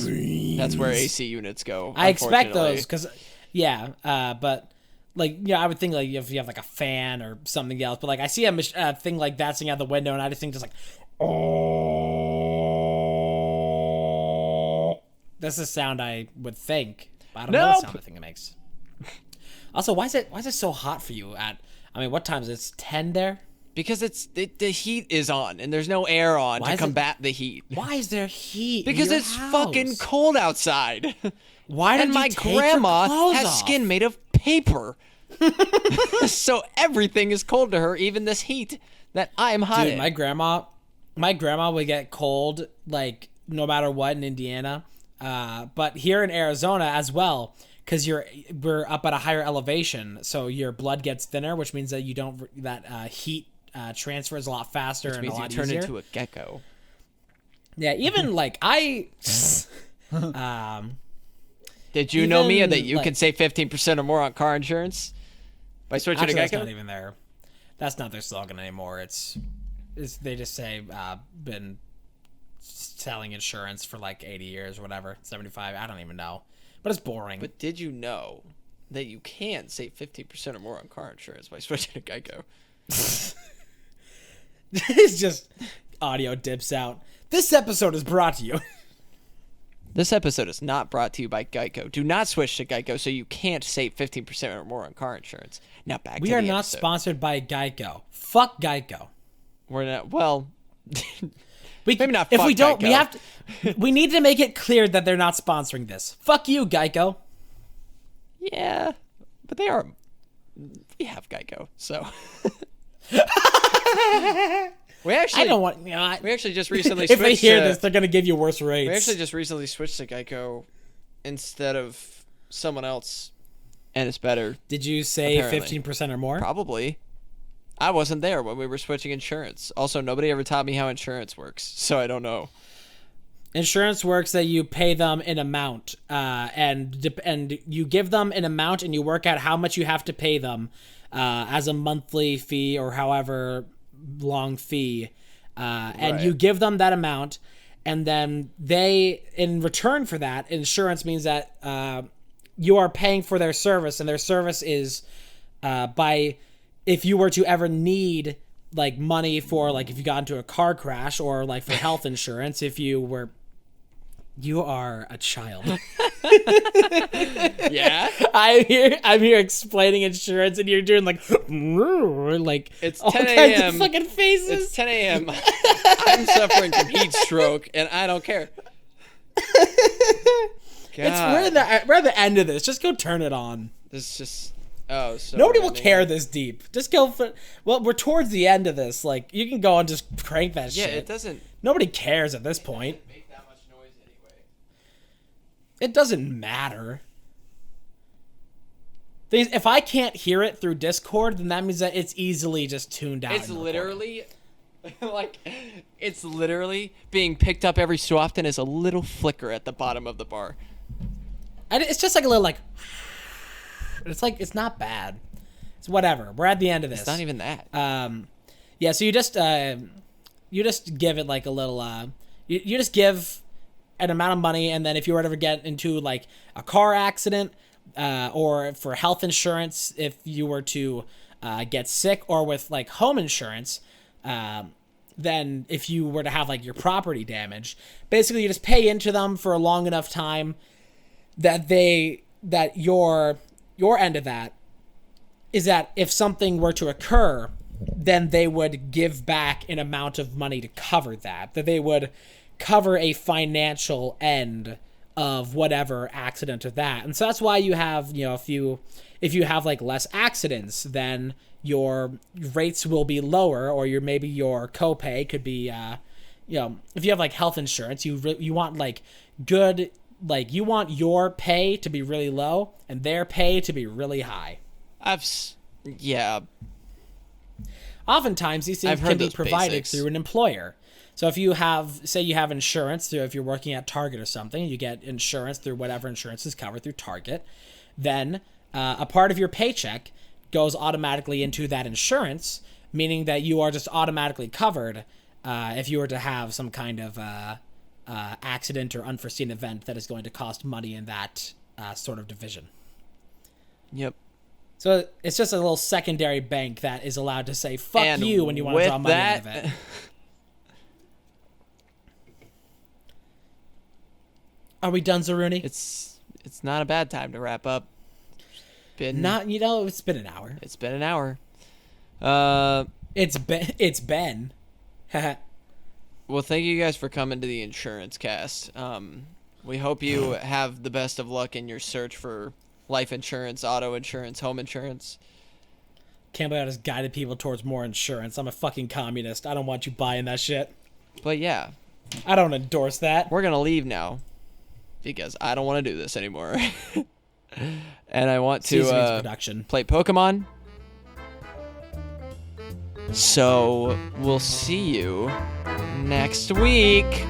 where AC units go. I expect those because, but like, I would think like if you have like a fan or something else, but like I see a thing like that sticking out the window, and I just think just like, oh, that's the sound I would think. But I don't know the sound I think it makes. Also, why is it so hot for you what time is it? It's 10 there? Because the heat is on and there's no air on to combat the heat. Why is there heat? Because in your it's house? fucking cold outside. Why did my grandma has skin made of paper. So everything is cold to her, even this heat that I'm hot in. My grandma would get cold like no matter what in Indiana. But here in Arizona as well, because we're up at a higher elevation, so your blood gets thinner, which means that heat transfers a lot faster and a lot easier. Which means you turn into a gecko. Yeah, even like did you know, Mia, that you can save 15% or more on car insurance by switching to Geico? That's not even there. That's not their slogan anymore. It's they just say been selling insurance for like 80 years or whatever, 75. I don't even know, but it's boring. But did you know that you can save 15% or more on car insurance by switching to Geico? It's just audio dips out. This episode is brought to you. This episode is not brought to you by Geico. Do not switch to Geico so you can't save 15% or more on car insurance. Now back to the episode. We are not sponsored by Geico. Fuck Geico. We're not. Well, maybe not. If we don't, Geico. we have to. We need to make it clear that they're not sponsoring this. Fuck you, Geico. Yeah, but they are. We have Geico, so. We actually. I don't want. We actually just recently. If they hear this, they're gonna give you worse rates. We actually just recently switched to Geico instead of someone else. and it's better. Did you say Apparently. 15% or more? Probably. I wasn't there when we were switching insurance. Also, nobody ever taught me how insurance works, so I don't know. Insurance works that you pay them an amount, and you give them an amount, and you work out how much you have to pay them as a monthly fee or however long fee, and Right. you give them that amount, and then they, in return for that, insurance means that you are paying for their service, and their service is by, if you were to ever need like money for, like, if you got into a car crash, or like for health insurance, if you were. You are a child. Yeah? I'm here explaining insurance, and you're doing like It's all 10 kinds a.m. of fucking faces. It's 10 a.m. I'm suffering from heat stroke, and I don't care. We're at the end of this. Just go turn it on. This is just... Oh, so... Nobody will care this deep. Just go for... Well, we're towards the end of this. Like, you can go and just crank that Yeah, shit. it doesn't... Nobody cares at this point. make that much noise anyway. It doesn't matter. If I can't hear it through Discord, then that means that it's easily just tuned out. It's literally... like, it's literally being picked up every so often as a little flicker at the bottom of the bar. And it's just like a little like... It's like, it's not bad. It's whatever. We're at the end of this. It's not even that. Yeah, so you just give it like a little, you just give an amount of money, and then if you were to ever get into like a car accident, or for health insurance, if you were to get sick, or with like home insurance, then if you were to have like your property damaged, basically you just pay into them for a long enough time that your end of that is that if something were to occur, then they would give back an amount of money to cover that they would cover a financial end of whatever accident of that. And so that's why you have, if you have like less accidents, then your rates will be lower, or maybe your copay could be, if you have like health insurance, you want like good, like you want your pay to be really low and their pay to be really high. Yeah. Oftentimes these things I've heard can be those provided basics. through an employer. So if you have, say you have insurance through, if you're working at Target or something, you get insurance through whatever insurance is covered through Target, then a part of your paycheck goes automatically into that insurance, meaning that you are just automatically covered if you were to have some kind of accident or unforeseen event that is going to cost money in that sort of division. Yep. So it's just a little secondary bank that is allowed to say "fuck And you" when you want to draw money out of that- it. Are we done, Zaruni? It's not a bad time to wrap up. It's been an hour. It's been an hour. It's Ben. Well, thank you guys for coming to the insurance cast. We hope you have the best of luck in your search for life insurance, auto insurance, home insurance. Can't believe I just guided people towards more insurance. I'm a fucking communist. I don't want you buying that shit. But yeah, I don't endorse that. we're going to leave now because I don't want to do this anymore. And I want Seasonings to production. play Pokemon. So we'll see you next week.